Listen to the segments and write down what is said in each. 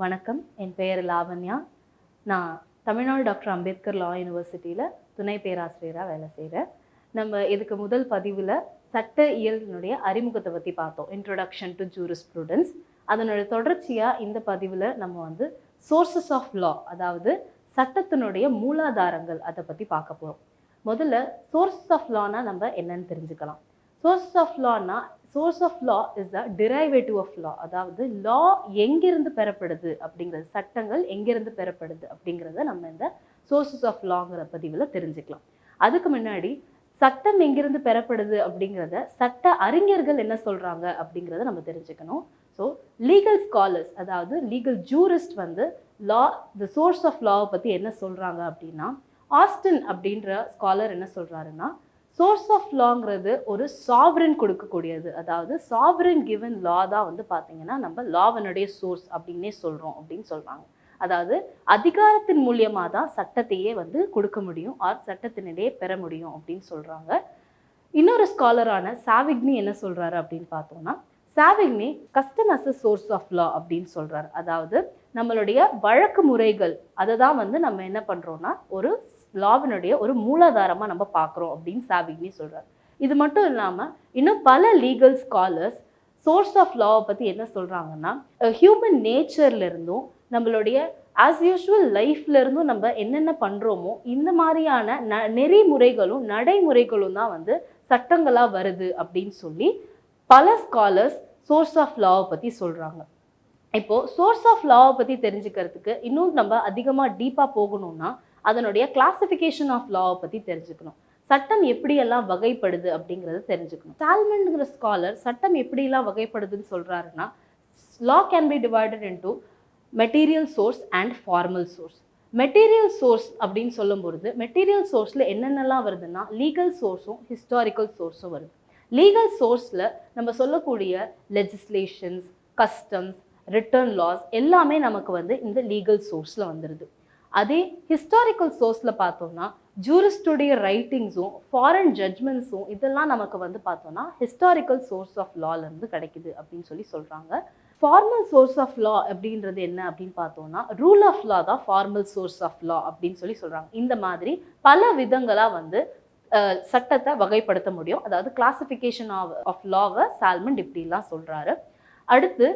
வணக்கம், என் பெயர் லாவண்யா. நான் தமிழ்நாடு டாக்டர் அம்பேத்கர் லா யூனிவர்சிட்டியில் துணை பேராசிரியராக வேலை செய்கிறேன். நம்ம இதுக்கு முதல் பதிவில் சட்ட இயலினுடைய அறிமுகத்தை பற்றி பார்த்தோம், இன்ட்ரோடக்ஷன் டு ஜூரிஸ்ப்ரூடன்ஸ். அதனுடைய தொடர்ச்சியாக இந்த பதிவில் நம்ம சோர்சஸ் ஆஃப் லா, அதாவது சட்டத்தினுடைய மூலாதாரங்கள், அதை பற்றி பார்க்க போகிறோம். முதல்ல சோர்சஸ் ஆஃப் லானா நம்ம என்னன்னு தெரிஞ்சுக்கலாம். சோர்சஸ் ஆஃப் லானா, source of law is the derivative of law, அதாவது லா எங்கிருந்து பெறப்படுது அப்படிங்கிறது, சட்டங்கள் எங்கிருந்து பெறப்படுது அப்படிங்கிறத நம்ம இந்த சோர்சஸ் ஆஃப் லாங்கிற பதிவில் தெரிஞ்சுக்கலாம். அதுக்கு முன்னாடி சட்டம் எங்கிருந்து பெறப்படுது அப்படிங்கிறத சட்ட அறிஞர்கள் என்ன சொல்கிறாங்க அப்படிங்கிறத நம்ம தெரிஞ்சுக்கணும். ஸோ லீகல் ஸ்காலர்ஸ், அதாவது legal jurist law, the source of லாவை பற்றி என்ன சொல்கிறாங்க அப்படின்னா, ஆஸ்டின் அப்படின்ற ஸ்காலர் என்ன சொல்கிறாருன்னா, சோர்ஸ் ஆஃப் லாங்கிறது ஒரு சாவரன் கொடுக்கக்கூடியது, அதாவது சாவரன் கிவன் லா தான் பார்த்தீங்கன்னா நம்ம லாவனுடைய சோர்ஸ் அப்படின்னே சொல்கிறோம் அப்படின்னு சொல்கிறாங்க. அதாவது அதிகாரத்தின் மூலியமாக தான் சட்டத்தையே கொடுக்க முடியும், ஆர் சட்டத்தினிடையே பெற முடியும் அப்படின்னு சொல்கிறாங்க. இன்னொரு ஸ்காலரான சாவிக்னி என்ன சொல்கிறாரு அப்படின்னு பார்த்தோம்னா, Savigny custom as a source of law அப்படின்னு சொல்கிறாரு. அதாவது நம்மளுடைய வழக்கு முறைகள் அதை தான் நம்ம என்ன பண்ணுறோம்னா ஒரு லாவினுடைய ஒரு மூலாதாரமாக நம்ம பார்க்குறோம் அப்படின்னு சாவிக்னி சொல்கிறார். இது மட்டும் இல்லாமல் இன்னும் பல லீகல் ஸ்காலர்ஸ் சோர்ஸ் ஆஃப் லாவை பற்றி என்ன சொல்கிறாங்கன்னா, ஹியூமன் நேச்சர்லேருந்தும் நம்மளுடைய ஆஸ் யூஷுவல் லைஃப்லேருந்தும் நம்ம என்னென்ன பண்ணுறோமோ இந்த மாதிரியான நெறிமுறைகளும் நடைமுறைகளும் தான் சட்டங்களாக வருது அப்படின்னு சொல்லி பல ஸ்காலர்ஸ் சோர்ஸ் ஆஃப் லாவை பற்றி சொல்கிறாங்க. இப்போது சோர்ஸ் ஆஃப் லாவை பற்றி தெரிஞ்சுக்கிறதுக்கு இன்னும் நம்ம அதிகமாக டீப்பாக போகணும்னா அதனுடைய கிளாசிஃபிகேஷன் ஆஃப் லாவை பற்றி தெரிஞ்சுக்கணும். சட்டம் எப்படியெல்லாம் வகைப்படுது அப்படிங்கிறத தெரிஞ்சுக்கணும். சால்மன்ங்கிற ஸ்காலர் சட்டம் எப்படியெல்லாம் வகைப்படுதுன்னு சொல்கிறாருன்னா, லா can be divided into material source and formal source. Material source அப்படின்னு சொல்லும்பொழுது மெட்டீரியல் சோர்ஸில் என்னென்னலாம் வருதுன்னா, லீகல் சோர்ஸும் ஹிஸ்டாரிக்கல் சோர்ஸும் வருது. லீகல் சோர்ஸில் நம்ம சொல்லக்கூடிய லெஜிஸ்லேஷன்ஸ், கஸ்டம்ஸ், ரிட்டர்ன் லாஸ் எல்லாமே நமக்கு இந்த லீகல் சோர்ஸில் வந்துடுது. அதே ஹிஸ்டாரிக்கல் சோர்ஸில் பார்த்தோம்னா ஜூரிஸ்டுடைய ரைட்டிங்ஸும் ஃபாரின் ஜட்மெண்ட்ஸும் இதெல்லாம் நமக்கு பார்த்தோம்னா ஹிஸ்டாரிக்கல் சோர்ஸ் ஆஃப் லாலேருந்து கிடைக்குது அப்படின்னு சொல்லி சொல்கிறாங்க. ஃபார்மல் சோர்ஸ் ஆஃப் லா அப்படின்றது என்ன அப்படின்னு பார்த்தோம்னா, ரூல் ஆஃப் லா தான் ஃபார்மல் சோர்ஸ் ஆஃப் லா அப்படின்னு சொல்லி சொல்கிறாங்க. இந்த மாதிரி பல விதங்களாக சட்டத்தை வகைப்படுத்த முடியும். அதாவது கிளாசிஃபிகேஷன் ஆஃப் லாவை சால்மன் இப்படிலாம் சொல்கிறாரு. அடுத்து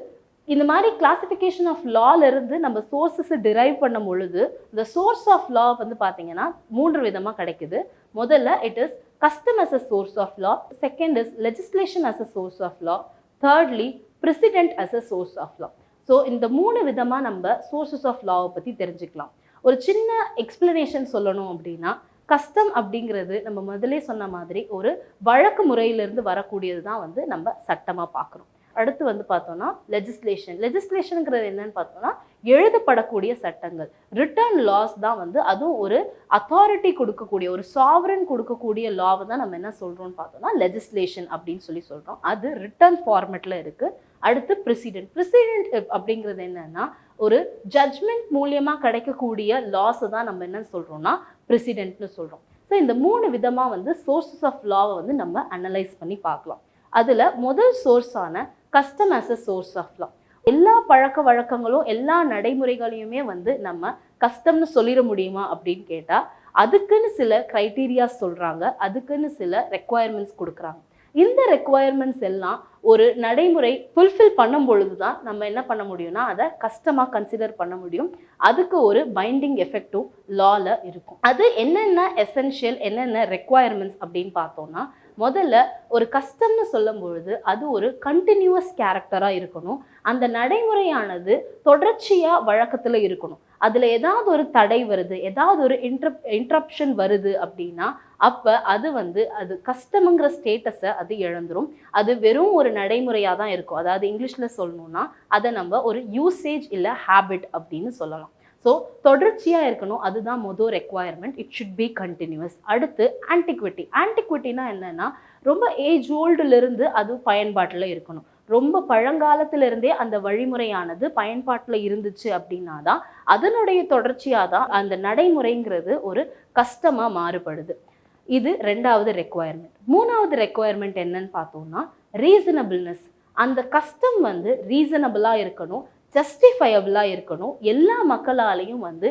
இந்த மாதிரி கிளாசிஃபிகேஷன் ஆஃப் லாலேருந்து நம்ம சோர்ஸஸை டிரைவ் பண்ணும் பொழுது இந்த சோர்ஸ் ஆஃப் லா பார்த்தீங்கன்னா 3 விதமாக கிடைக்குது. முதல்ல it is custom as a source of law, second is legislation as a source of law, thirdly precedent as a source of law. So இந்த 3 விதமாக நம்ம சோர்சஸ் ஆஃப் லாவை பற்றி தெரிஞ்சுக்கலாம். ஒரு சின்ன எக்ஸ்பிளனேஷன் சொல்லணும் அப்படின்னா, கஸ்டம் அப்படிங்கிறது நம்ம முதலே சொன்ன மாதிரி ஒரு வழக்கு முறையிலிருந்து வரக்கூடியது தான் நம்ம சட்டமாக பார்க்குறோம். அடுத்து பார்த்தோம்னா லெஜிஸ்லேஷனுங்கிறது என்னன்னு பார்த்தோம்னா எழுதப்படக்கூடிய சட்டங்கள். ரிட்டர்ன் லாஸ் தான் அதுவும் ஒரு அத்தாரிட்டி கொடுக்கக்கூடிய, ஒரு சாவரன் கொடுக்கக்கூடிய லாவை தான் நம்ம என்ன சொல்கிறோம்னு பார்த்தோம்னா லெஜிஸ்லேஷன் அப்படின்னு சொல்லி சொல்கிறோம். அது ரிட்டர்ன் ஃபார்மெட்டில் இருக்குது. அடுத்து ப்ரெசிடென்ட் அப்படிங்கிறது என்னன்னா ஒரு ஜட்ஜ்மெண்ட் மூலியமாக கிடைக்கக்கூடிய லாஸை தான் நம்ம என்ன சொல்கிறோம்னா ப்ரெசிடென்ட்னு சொல்கிறோம். ஸோ இந்த 3 விதமாக சோர்சஸ் ஆஃப் லாவை நம்ம அனலைஸ் பண்ணி பார்க்கலாம். அதில் முதல் சோர்ஸான custom as a source of law. எல்லா பழக்க வழக்கங்களும் எல்லா நடைமுறைகளையுமே நம்ம கஸ்டம்னு சொல்லிட முடியுமா அப்படின்னு கேட்டால் அதுக்குன்னு சில க்ரைட்டீரியாஸ் சொல்கிறாங்க, அதுக்குன்னு சில ரெக்குவயர்மெண்ட்ஸ் கொடுக்குறாங்க. இந்த ரெக்குவயர்மெண்ட்ஸ் எல்லாம் ஒரு நடைமுறை ஃபுல்ஃபில் பண்ணும் பொழுது தான் நம்ம என்ன பண்ண முடியும்னா அதை கஸ்டமாக கன்சிடர் பண்ண முடியும். அதுக்கு ஒரு பைண்டிங் எஃபெக்டும் லால இருக்கும். அது என்னென்ன எசென்ஷியல், என்னென்ன ரெக்குவயர்மெண்ட்ஸ் அப்படின்னு பார்த்தோம்னா, முதல்ல ஒரு கஸ்டம்னு சொல்லும் பொழுது அது ஒரு கண்டினியூவஸ் கேரக்டராக இருக்கணும். அந்த நடைமுறையானது தொடர்ச்சியாக வழக்கத்தில் இருக்கணும். அதில் ஏதாவது ஒரு தடை வருது, ஏதாவது ஒரு இன்ட்ரப்ஷன் வருது அப்படின்னா அப்போ அது அது கஸ்டமுங்கிற ஸ்டேட்டஸை அது இழந்துரும். அது வெறும் ஒரு நடைமுறையாக தான் இருக்கும். அதாவது இங்கிலீஷில் சொல்லணும்னா அதை நம்ம ஒரு யூசேஜ் இல்லை ஹேபிட் அப்படின்னு சொல்லலாம். ஸோ தொடர்ச்சியாக இருக்கணும், அதுதான் மொதல் requirement. It should be continuous. அடுத்து ஆன்டிக்விட்டினா என்னென்னா ரொம்ப ஏஜ் ஓல்டுலேருந்து அது பயன்பாட்டில் இருக்கணும். ரொம்ப பழங்காலத்திலிருந்தே அந்த வழிமுறையானது பயன்பாட்டில் இருந்துச்சு அப்படின்னா தான் அதனுடைய தொடர்ச்சியாக தான் அந்த நடைமுறைங்கிறது ஒரு கஸ்டமாக மாறுபடுது. இது 2வது ரெக்குவயர்மெண்ட். 3வது ரெக்குவயர்மெண்ட் என்னன்னு பார்த்தோம்னா ரீசனபிள்னஸ். அந்த கஸ்டம் ரீசனபிளாக இருக்கணும், ஜஸ்டிஃபயபிளா இருக்கணும், எல்லா மக்களாலையும் வந்து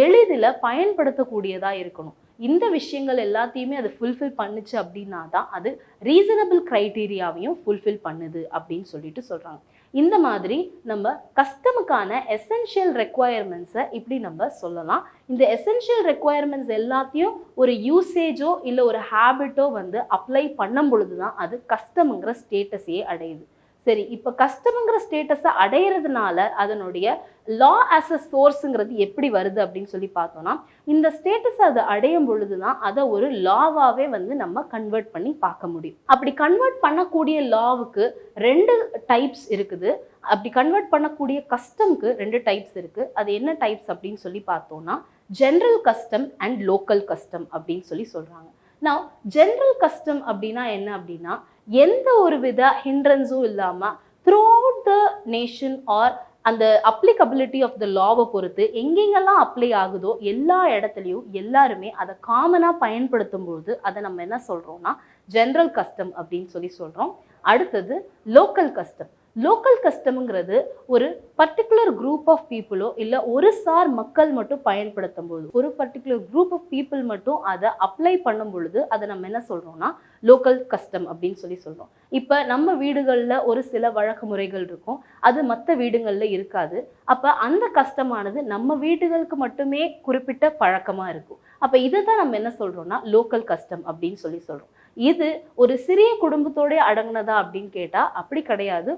எளிதில் பயன்படுத்தக்கூடியதா இருக்கணும். இந்த விஷயங்கள் எல்லாத்தையுமே அது ஃபுல்ஃபில் பண்ணுச்சு அப்படின்னா தான் அது ரீசனபிள் க்ரைட்டீரியாவையும் ஃபுல்ஃபில் பண்ணுது அப்படின்னு சொல்லிட்டு சொல்றாங்க. இந்த மாதிரி நம்ம கஸ்டமுக்கான எசென்ஷியல் ரெக்குவயர்மெண்ட்ஸை இப்படி நம்ம சொல்லலாம். இந்த எசென்ஷியல் ரெக்குவயர்மெண்ட்ஸ் எல்லாத்தையும் ஒரு யூசேஜோ இல்லை ஒரு ஹேபிட்டோ வந்து அப்ளை பண்ணும் பொழுது தான் அது கஸ்டம்ங்கிற ஸ்டேட்டஸையே அடையுது. சரி, இப்போ கஸ்டம்ங்கிற ஸ்டேட்டஸை அடையிறதுனால அதனுடைய லா ஆஸ் அ சோர்ஸுங்கிறது எப்படி வருது அப்படின்னு சொல்லி பார்த்தோம்னா, இந்த ஸ்டேட்டஸ் அதை அடையும் பொழுது தான் அதை ஒரு லாவாகவே வந்து நம்ம கன்வெர்ட் பண்ணி பார்க்க முடியும். அப்படி கன்வெர்ட் பண்ணக்கூடிய லாவுக்கு 2 டைப்ஸ் இருக்குது. அப்படி கன்வெர்ட் பண்ணக்கூடிய கஸ்டம்க்கு 2 டைப்ஸ் இருக்குது. அது என்ன டைப்ஸ் அப்படின்னு சொல்லி பார்த்தோம்னா, general custom and local custom அப்படின்னு சொல்லி சொல்கிறாங்க. நான் ஜென்ரல் கஸ்டம் அப்படின்னா என்ன அப்படின்னா, எந்த ஒரு வித ஹிண்ட்ரன்ஸும் இல்லாமல் throughout the nation or அந்த அப்ளிகபிலிட்டி ஆஃப் த லாவை பொறுத்து எங்கெங்கெல்லாம் அப்ளை ஆகுதோ எல்லா இடத்துலையும் எல்லாருமே அதை காமனாக பயன்படுத்தும் பொழுது அதை நம்ம என்ன சொல்கிறோம்னா ஜென்ரல் கஸ்டம் அப்படின்னு சொல்லி சொல்கிறோம். அடுத்தது லோக்கல் கஸ்டம். லோக்கல் கஸ்டம்ங்கிறது ஒரு பர்டிகுலர் குரூப் ஆஃப் பீப்புளோ இல்லை ஒரு சார் மக்கள் மட்டும் பயன்படுத்தும் பொழுது, ஒரு பர்டிகுலர் குரூப் ஆஃப் பீப்புள் மட்டும் அதை அப்ளை பண்ணும் பொழுது அதை நம்ம என்ன சொல்கிறோம்னா லோக்கல் கஸ்டம் அப்படின்னு சொல்லி சொல்கிறோம். இப்போ நம்ம வீடுகளில் ஒரு சில வழக்கு முறைகள் இருக்கும், அது மற்ற வீடுகளில் இருக்காது. அப்போ அந்த கஸ்டமானது நம்ம வீடுகளுக்கு மட்டுமே குறிப்பிட்ட பழக்கமாக இருக்கும். அப்போ இதை தான் நம்ம என்ன சொல்கிறோம்னா லோக்கல் கஸ்டம் அப்படின்னு சொல்லி சொல்கிறோம். இது ஒரு சிறிய குடும்பத்தோட அடங்கினதா அப்படின்னு கேட்டால் அப்படி கிடையாது.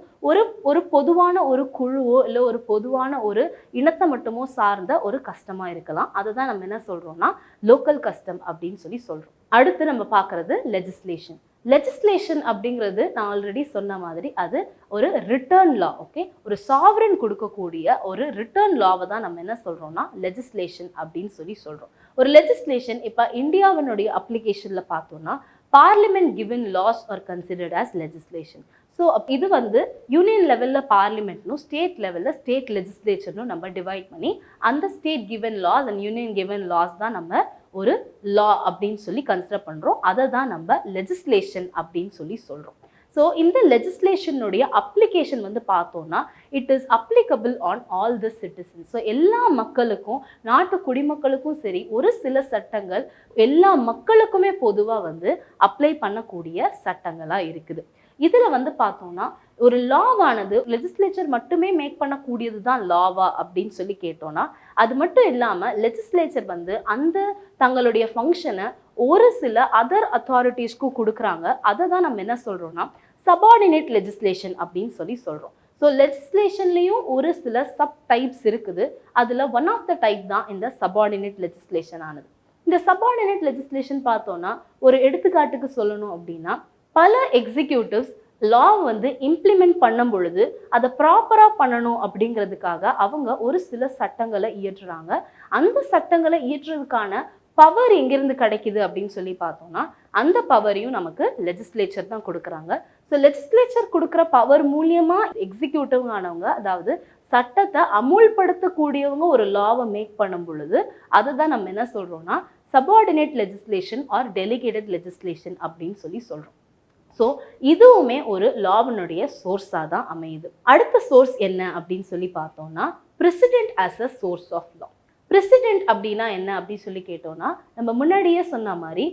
ஒரு பொதுவான ஒரு குழுவோ இல்லை ஒரு பொதுவான ஒரு இனத்தை மட்டுமோ சார்ந்த ஒரு கஸ்டமாக இருக்கலாம். அதை தான் நம்ம என்ன சொல்கிறோம்னா லோக்கல் கஸ்டம் அப்படின்னு சொல்லி சொல்கிறோம். அடுத்து நம்ம பார்க்குறது லெஜிஸ்லேஷன். லெஜிஸ்லேஷன் அப்படிங்கிறது நான் ஆல்ரெடி சொன்ன மாதிரி அது ஒரு ரிட்டர்ன் லா. ஓகே, ஒரு சாவரன் கொடுக்கக்கூடிய ஒரு ரிட்டர்ன் லாவை தான் நம்ம என்ன சொல்கிறோம்னா லெஜிஸ்லேஷன் அப்படின்னு சொல்லி சொல்கிறோம். ஒரு லெஜிஸ்லேஷன் இப்போ இந்தியாவினுடைய அப்ளிகேஷனில் பார்த்தோம்னா parliament given laws are considered as legislation. So இது வந்து யூனியன் லெவலில் பார்லிமெண்ட்னும் ஸ்டேட் லெவலில் ஸ்டேட் லெஜிஸ்லேச்சர்னும் நம்ம டிவைட் பண்ணி அந்த state given laws and union given laws தான் நம்ம ஒரு லா அப்படின்னு சொல்லி கன்சிடர் பண்ணுறோம். அதை தான் நம்ம லெஜிஸ்லேஷன் அப்படின்னு சொல்லி சொல்கிறோம். ஸோ இந்த லெஜிஸ்லேஷனுடைய அப்ளிகேஷன் வந்து பார்த்தோம்னா it is applicable on all the citizens. So எல்லா மக்களுக்கும், நாட்டு குடிமக்களுக்கும் சரி, ஒரு சில சட்டங்கள் எல்லா மக்களுக்குமே பொதுவாக வந்து அப்ளை பண்ணக்கூடிய சட்டங்களாக இருக்குது. இதில் வந்து பார்த்தோம்னா ஒரு லாவானது லெஜிஸ்லேச்சர் மட்டுமே மேக் பண்ணக்கூடியது தான் லாவா அப்படின்னு சொல்லி கேட்டோம்னா அது மட்டும் இல்லாமல் லெஜிஸ்லேச்சர் வந்து அந்த தங்களுடைய ஃபங்க்ஷனை ஒரு சில அதர் அத்தாரிட்டிஸ்க்கும் கொடுக்குறாங்க. அதை தான் நம்ம என்ன சொல்கிறோம்னா சபார்டினேட் லெஜிஸ்லேஷன் அப்படின்னு சொல்லி சொல்கிறோம். ஸோ லெஜிஸ்லேஷன்லேயும் ஒரு சில சப் டைப்ஸ் இருக்குது. அதில் ஒன் ஆஃப் த டைப் தான் இந்த சபார்டினேட் லெஜிஸ்லேஷன் ஆனது. இந்த சபார்டினேட் லெஜிஸ்லேஷன் பார்த்தோம்னா ஒரு எடுத்துக்காட்டுக்கு சொல்லணும் அப்படின்னா பல எக்ஸிக்யூட்டிவ்ஸ் லா வந்து இம்ப்ளிமெண்ட் பண்ணும் பொழுது அதை ப்ராப்பராக பண்ணணும் அப்படிங்கிறதுக்காக அவங்க ஒரு சில சட்டங்களை இயற்றுறாங்க. அந்த சட்டங்களை இயற்றுறதுக்கான பவர் எங்கிருந்து கிடைக்குது அப்படின்னு சொல்லி பார்த்தோம்னா அந்த பவரையும் நமக்கு லெஜிஸ்லேச்சர் தான் கொடுக்குறாங்க. ஸோ லெஜிஸ்லேச்சர் கொடுக்குற பவர் மூலியமாக எக்ஸிக்யூட்டிவ் ஆனவங்க, அதாவது சட்டத்தை அமுல்படுத்தக்கூடியவங்க ஒரு லாவை மேக் பண்ணும் பொழுது அதுதான் நம்ம என்ன சொல்கிறோம்னா subordinate legislation or delegated legislation அப்படின்னு சொல்லி சொல்கிறோம். ஸோ இதுவுமே ஒரு லாவினுடைய சோர்ஸாக தான் அமையுது. அடுத்த சோர்ஸ் என்ன அப்படின்னு சொல்லி பார்த்தோம்னா precedent as a source of law. Precedent அப்படின்னா என்ன அப்படின்னு சொல்லி கேட்டோம்னா நம்ம முன்னாடியே சொன்ன மாதிரி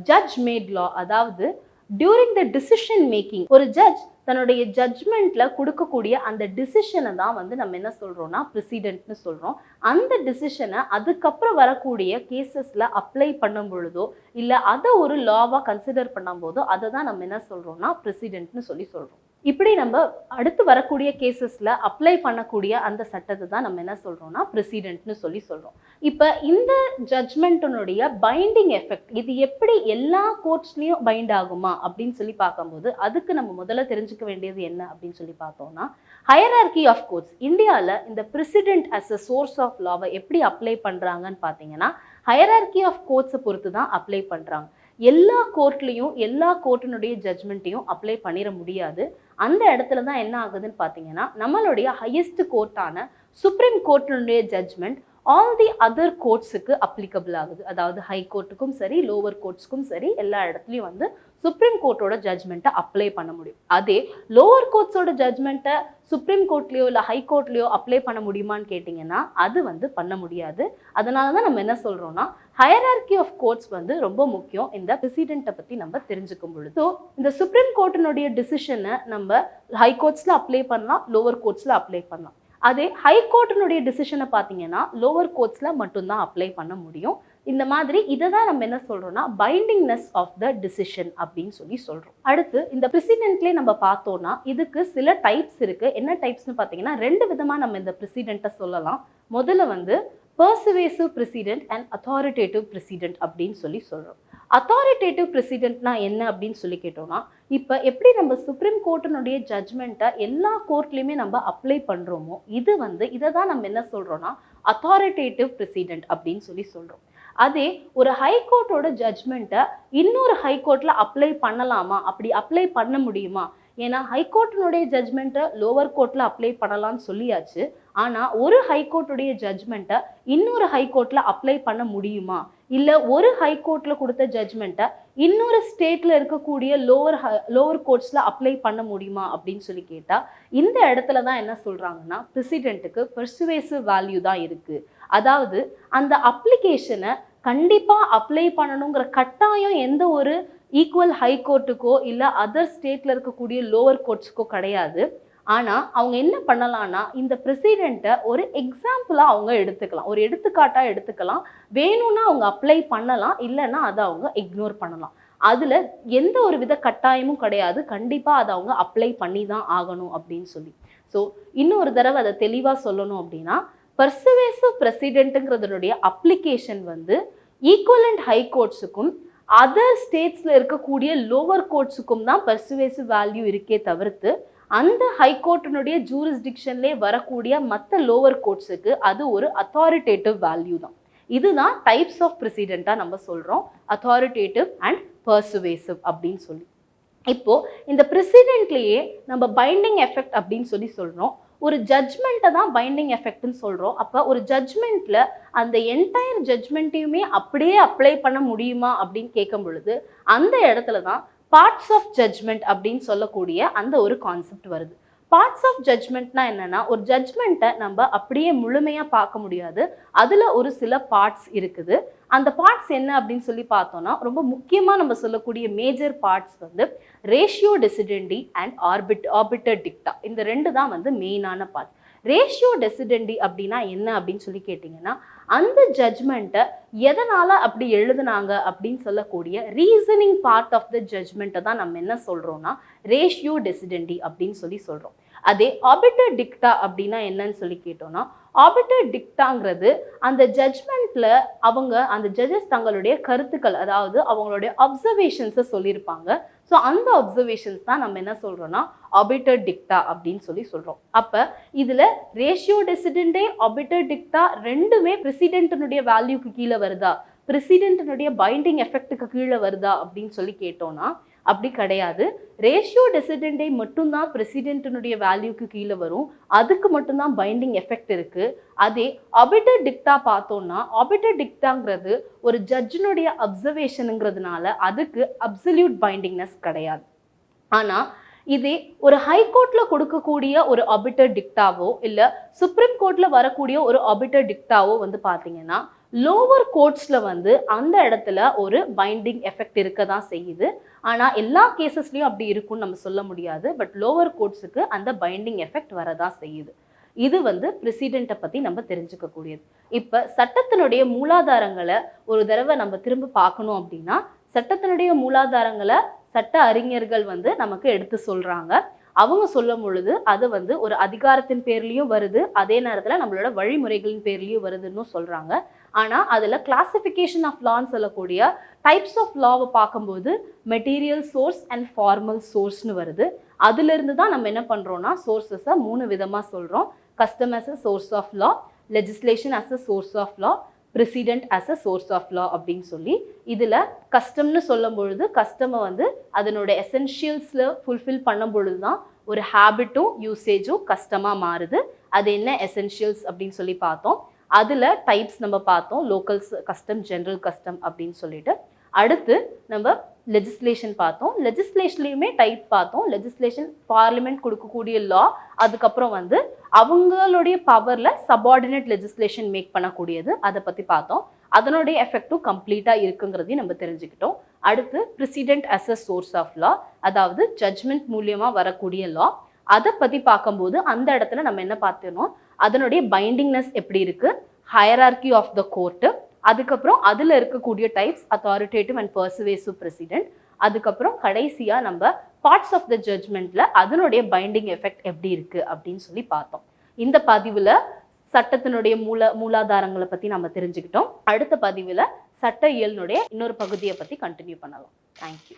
ஜட்ஜ் மேட் லா, அதாவது டியூரிங் த டிசிஷன் மேக்கிங் ஒரு ஜட்ஜ் தன்னுடைய ஜட்ஜ்மெண்ட்ல கொடுக்கக்கூடிய அந்த டிசிஷனை தான் வந்து நம்ம என்ன சொல்றோம்னா பிரசிடென்ட்னு சொல்றோம். அந்த டிசிஷனை அதுக்கப்புறம் வரக்கூடிய கேசஸ்ல அப்ளை பண்ணும் பொழுதோ இல்லை அதை ஒரு லாவா கன்சிடர் பண்ணும் போதோ அதை தான் நம்ம என்ன சொல்றோம்னா பிரசிடென்ட்னு சொல்லி சொல்றோம். இப்படி நம்ம அடுத்து வரக்கூடிய கேசஸ்ல அப்ளை பண்ணக்கூடிய அந்த சட்டத்தை தான் நம்ம என்ன சொல்றோம்னா பிரசிடென்ட்னு சொல்லி சொல்றோம். இப்போ இந்த ஜட்ஜ்மெண்ட்டினுடைய பைண்டிங் எஃபெக்ட் இது எப்படி எல்லா கோர்ட்ஸ்லயும் பைண்ட் ஆகுமா அப்படின்னு சொல்லி பார்க்கும்போது அதுக்கு நம்ம முதல்ல தெரிஞ்சுக்க வேண்டியது என்ன அப்படின்னு சொல்லி பார்த்தோம்னா ஹையரார்கி ஆஃப் கோர்ட்ஸ். இந்தியாவில் இந்த precedent as a source of லாவை எப்படி அப்ளை பண்றாங்கன்னு பார்த்தீங்கன்னா ஹையரார்கி ஆஃப் கோர்ட்ஸை பொறுத்து தான் அப்ளை பண்றாங்க. எல்லா கோர்ட்லையும் எல்லா கோர்ட்டினுடைய ஜட்ஜ்மெண்ட்டையும் அப்ளை பண்ணிட முடியாது. அந்த இடத்துல தான் என்ன ஆகுதுன்னு பார்த்தீங்கன்னா நம்மளுடைய ஹையஸ்ட் கோர்ட்டான சுப்ரீம் கோர்ட்டினுடைய ஜட்ஜ்மெண்ட் ஆல் தி அதர் கோர்ட்ஸுக்கு அப்ளிகபிள் ஆகுது. அதாவது ஹை கோர்ட்டுக்கும் சரி, லோவர் கோர்ட்ஸ்க்கும் சரி, எல்லா இடத்துலையும் வந்து சுப்ரீம் கோர்ட்டோட ஜட்ஜ்மெண்ட்டை அப்ளை பண்ண முடியும். அதே லோவர் கோர்ட்ஸோட ஜட்ஜ்மெண்ட்டை சுப்ரீம் கோர்ட்லயோ இல்லை ஹை கோர்ட்லயோ அப்ளை பண்ண முடியுமான்னு கேட்டிங்கன்னா அது வந்து பண்ண முடியாது. அதனால தான் நம்ம என்ன சொல்றோம்னா ஹையரார்கி ஆஃப் கோர்ட்ஸ் வந்து ரொம்ப முக்கியம் இந்த பிரசிடென்ட்டை பற்றி நம்ம தெரிஞ்சுக்கும் பொழுது. ஸோ இந்த சுப்ரீம் கோர்ட்டினுடைய டிசிஷனை நம்ம ஹை கோர்ட்ஸில் அப்ளை பண்ணலாம், லோவர் கோர்ட்ஸில் அப்ளை பண்ணலாம். அதே ஹை கோர்ட்டினுடைய டிசிஷனை பார்த்தீங்கன்னா லோவர் கோர்ட்ஸில் மட்டும்தான் அப்ளை பண்ண முடியும். இந்த மாதிரி இதை தான் நம்ம என்ன சொல்றோம்னா பைண்டிங்னஸ் ஆஃப் த டிசிஷன் அப்படின்னு சொல்லி சொல்றோம். அடுத்து இந்த பிரசிடென்ட்லேயே நம்ம பார்த்தோம்னா இதுக்கு சில டைப்ஸ் இருக்கு. என்ன டைப்ஸ்னு பார்த்தீங்கன்னா 2 விதமா நம்ம இந்த பிரசிடென்ட்டை சொல்லலாம். முதல்ல வந்து persuasive president and authoritative president அப்படின்னு சொல்லி சொல்றோம். அத்தாரிட்டேட்டிவ் பிரசிடென்ட்னா என்ன அப்படின்னு சொல்லி கேட்டோம்னா, இப்போ எப்படி நம்ம சுப்ரீம் கோர்ட்டினுடைய ஜட்ஜ்மெண்ட்டை எல்லா கோர்ட்லையுமே நம்ம அப்ளை பண்ணுறோமோ இதை தான் நம்ம என்ன சொல்கிறோம்னா அத்தாரிட்டேட்டிவ் பிரசிடென்ட் அப்படின்னு சொல்லி சொல்கிறோம். அதே ஒரு ஹைகோர்ட்டோட ஜட்ஜ்மெண்ட்டை இன்னொரு ஹைகோர்ட்டில் அப்ளை பண்ணலாமா, அப்படி அப்ளை பண்ண முடியுமா? ஏன்னா ஹைகோர்ட்டினுடைய ஜட்ஜ்மெண்ட்டை லோவர் கோர்ட்டில் அப்ளை பண்ணலாம்னு சொல்லியாச்சு. ஆனால் ஒரு ஹைகோர்ட்டுடைய ஜட்ஜ்மெண்ட்டை இன்னொரு ஹைகோர்ட்டில் அப்ளை பண்ண முடியுமா, இல்லை ஒரு ஹைகோர்ட்டில் கொடுத்த ஜட்ஜ்மெண்ட்டை இன்னொரு ஸ்டேட்டில் இருக்கக்கூடிய லோவர் கோர்ட்ஸில் அப்ளை பண்ண முடியுமா அப்படின்னு சொல்லி கேட்டால் இந்த இடத்துல தான் என்ன சொல்கிறாங்கன்னா பிரசிடென்ட்டுக்கு பெர்சுவேசிவ் வேல்யூ தான் இருக்குது. அதாவது அந்த அப்ளிகேஷனை கண்டிப்பாக அப்ளை பண்ணணுங்கிற கட்டாயம் எந்த ஒரு ஈக்குவல் ஹைகோர்ட்டுக்கோ இல்லை அதர் ஸ்டேட்டில் இருக்கக்கூடிய லோவர் கோர்ட்ஸுக்கோ கிடையாது. ஆனால் அவங்க என்ன பண்ணலாம்னா இந்த பிரசிடென்ட்டை ஒரு எக்ஸாம்பிளாக அவங்க எடுத்துக்கலாம், ஒரு எடுத்துக்காட்டாக எடுத்துக்கலாம். வேணும்னா அவங்க அப்ளை பண்ணலாம், இல்லைன்னா அதை அவங்க இக்னோர் பண்ணலாம். அதில் எந்த ஒரு வித கட்டாயமும் கிடையாது, கண்டிப்பாக அதை அவங்க அப்ளை பண்ணி தான் ஆகணும் அப்படின்னு சொல்லி. ஸோ இன்னொரு தடவை அதை தெளிவாக சொல்லணும் அப்படின்னா பர்சுவேசிவ் பிரசிடென்ட்டுங்கிறதுடைய அப்ளிகேஷன் வந்து ஈக்குவலண்ட் ஹை கோர்ட்ஸுக்கும் அதர் ஸ்டேட்ஸில் இருக்கக்கூடிய லோவர் கோர்ட்ஸுக்கும் தான் பர்சுவேசிவ் வேல்யூ இருக்கே தவிர்த்து அந்த ஹைகோர்ட்டினுடைய ஜூரிஸ்டிக்ஷன்லேயே வரக்கூடிய மற்ற லோவர் கோர்ட்ஸுக்கு அது ஒரு அத்தாரிட்டேட்டிவ் வேல்யூ தான். இதுதான் டைப்ஸ் ஆஃப் பிரசிடென்ட்டாக நம்ம சொல்கிறோம், அத்தாரிட்டேட்டிவ் அண்ட் பர்சுவேசிவ் அப்படின்னு சொல்லி. இப்போ இந்த பிரசிடென்ட்லேயே நம்ம பைண்டிங் எஃபெக்ட் அப்படின்னு சொல்லி சொல்கிறோம். ஒரு ஜட்ஜ்மெண்ட்டை தான் பைண்டிங் எஃபெக்ட்னு சொல்கிறோம். அப்போ ஒரு ஜட்ஜ்மெண்ட்டில் அந்த என்டையர் ஜட்ஜ்மெண்ட்டையுமே அப்படியே அப்ளை பண்ண முடியுமா அப்படின்னு கேட்கும் பொழுது அந்த இடத்துல தான் பார்ட்ஸ் ஆஃப் ஜட்ஜ்மெண்ட் அப்படின்னு சொல்லக்கூடிய அந்த ஒரு கான்செப்ட் வருது. பார்ட்ஸ் ஆஃப் ஜட்ஜ்மெண்ட்னா என்னன்னா ஒரு ஜட்ஜ்மெண்ட்டை நம்ம அப்படியே முழுமையாக பார்க்க முடியாது, அதில் ஒரு சில பார்ட்ஸ் இருக்குது. அந்த பார்ட்ஸ் என்ன அப்படின்னு சொல்லி பார்த்தோம்னா ரொம்ப முக்கியமாக நம்ம சொல்லக்கூடிய மேஜர் பார்ட்ஸ் வந்து ரேஷியோ டெசிடெண்டி அண்ட் ஆர்பிட்டர் டிக்டா. இந்த 2 தான் வந்து மெயினான பார்ட்ஸ். ரேஷியோ டெசிடெண்டி அப்படின்னா என்ன அப்படின்னு சொல்லி கேட்டிங்கன்னா அந்த ஜட்ஜ்மெண்ட்டை எதனால் அப்படி எழுதுனாங்க அப்படின்னு சொல்லக்கூடிய ரீசனிங் பார்ட் ஆஃப் த ஜட்ஜ்மெண்ட்டை தான் நம்ம என்ன சொல்கிறோம்னா ரேஷியோ டெசிடெண்டி அப்படின்னு சொல்லி சொல்கிறோம். அதே ஆர்பிட்டர் டிக்டா அப்படின்னா என்னன்னு சொல்லி கேட்டோம்னா ஆர்பிட்டர் டிக்டாங்கிறது அந்த ஜட்ஜ்மெண்ட்டில் அந்த ஜட்ஜஸ் தங்களுடைய கருத்துக்கள், அதாவது அவங்களுடைய அப்சர்வேஷன்ஸை சொல்லியிருப்பாங்க. ஸோ அந்த அப்சர்வேஷன்ஸ் தான் நம்ம என்ன சொல்கிறோம்னா ஆர்பிட்டர் டிக்டா அப்படின்னு சொல்லி சொல்கிறோம். அப்போ இதில் ரேஷியோ டெசிடெண்டே ஆர்பிட்டர் டிக்டா ரெண்டுமே பிரசிடென்ட்டினுடைய வேல்யூக்கு கீழே வருதா, பிரசிடென்ட்டினுடைய பைண்டிங் எஃபெக்ட்டுக்கு கீழே வருதா அப்படின்னு சொல்லி கேட்டோம்னா அப்படி கிடையாது. ரேஷியோ டெசிடெண்டே மட்டும்தான் பிரசிடென்ட்டினுடைய வேல்யூக்கு கீழே வரும், அதுக்கு மட்டும்தான் பைண்டிங் எஃபெக்ட் இருக்குது. அதே ஆர்பிட்டர் டிக்டா பார்த்தோம்னா ஆர்பிட்டர் டிக்டாங்கிறது ஒரு ஜட்ஜினுடைய அப்சர்வேஷனுங்கிறதுனால அதுக்கு அப்சல்யூட் பைண்டிங்னஸ் கிடையாது. ஆனால் இதே ஒரு ஹைகோர்ட்டில் கொடுக்கக்கூடிய ஒரு ஆர்பிட்டர் டிக்டாவோ இல்லை சுப்ரீம் கோர்ட்டில் வரக்கூடிய ஒரு ஆர்பிட்டர் டிக்டாவோ வந்து பார்த்தீங்கன்னா லோவர் கோர்ட்ஸில் வந்து அந்த இடத்துல ஒரு பைண்டிங் எஃபெக்ட் இருக்க தான் செய்யுது. ஆனால் எல்லா கேசஸ்லையும் அப்படி இருக்கும்னு நம்ம சொல்ல முடியாது. பட் லோவர் கோர்ட்ஸுக்கு அந்த பைண்டிங் எஃபெக்ட் வரதான் செய்யுது. இது வந்து பிரசிடென்ட்டை பற்றி நம்ம தெரிஞ்சுக்கக்கூடியது. இப்போ சட்டத்தினுடைய மூலாதாரங்களை ஒரு தடவை நம்ம திரும்ப பார்க்கணும் அப்படின்னா சட்டத்தினுடைய மூலாதாரங்களை சட்ட அறிஞர்கள் வந்து நமக்கு எடுத்து சொல்கிறாங்க. அவங்க சொல்லும் பொழுது அது வந்து ஒரு அதிகாரத்தின் பேர்லையும் வருது, அதே நேரத்தில் நம்மளோட வழிமுறைகளின் பேர்லையும் வருதுன்னு சொல்கிறாங்க. ஆனால் அதில் கிளாசிஃபிகேஷன் ஆஃப் லான்னு சொல்லக்கூடிய டைப்ஸ் ஆஃப் லாவை பார்க்கும்போது மெட்டீரியல் சோர்ஸ் அண்ட் ஃபார்மல் சோர்ஸ்னு வருது. அதுலேருந்து தான் நம்ம என்ன பண்ணுறோன்னா சோர்ஸஸை 3 விதமாக சொல்கிறோம். Custom as a source of law, legislation as a source of law, precedent as a source of law அப்படின்னு சொல்லி. இதில் கஸ்டம்னு சொல்லும் பொழுது கஸ்டமை வந்து அதனோட எசென்ஷியல்ஸில் ஃபுல்ஃபில் பண்ணும் பொழுது தான் ஒரு ஹேபிட்டும் யூசேஜும் கஸ்டமாக மாறுது. அது என்ன எசென்ஷியல்ஸ் அப்படின்னு சொல்லி பார்த்தோம். அதில் டைப்ஸ் நம்ம பார்த்தோம், லோக்கல் கஸ்டம், ஜென்ரல் கஸ்டம் அப்படின்னு சொல்லிட்டு. அடுத்து நம்ம லெஜிஸ்லேஷன் பார்த்தோம். லெஜிஸ்லேஷன்லையுமே டைப் பார்த்தோம். லெஜிஸ்லேஷன் பார்லிமெண்ட் கொடுக்கக்கூடிய லா, அதுக்கப்புறம் வந்து அவங்களுடைய பவரில் சபார்டினேட் லெஜிஸ்லேஷன் மேக் பண்ணக்கூடியது, அதை பற்றி பார்த்தோம். அதனுடைய எஃபெக்டும் கம்ப்ளீட்டாக இருக்குங்கிறதையும் நம்ம தெரிஞ்சுக்கிட்டோம். அடுத்து precedent as a source of law, அதாவது ஜட்ஜ்மெண்ட் மூலியமாக வரக்கூடிய லா, அதை பற்றி பார்க்கும்போது அந்த இடத்துல நம்ம என்ன பார்த்தோம், அதனுடைய பைண்டிங்னஸ் எப்படி இருக்கு, ஹையரார்கி ஆஃப் த கோர்ட்டு, அதுக்கப்புறம் அதில் இருக்கக்கூடிய types authoritative and persuasive president, அதுக்கப்புறம் கடைசியாக நம்ம பார்ட்ஸ் ஆஃப் த ஜட்ஜ்மெண்ட்ல அதனுடைய பைண்டிங் எஃபெக்ட் எப்படி இருக்கு அப்படின்னு சொல்லி பார்த்தோம். இந்த பதிவில் சட்டத்தினுடைய மூலாதாரங்களை பற்றி நம்ம தெரிஞ்சுக்கிட்டோம். அடுத்த பதிவில் சட்ட இயலினுடைய இன்னொரு பகுதியை பற்றி கண்டினியூ பண்ணலாம். தேங்க்யூ.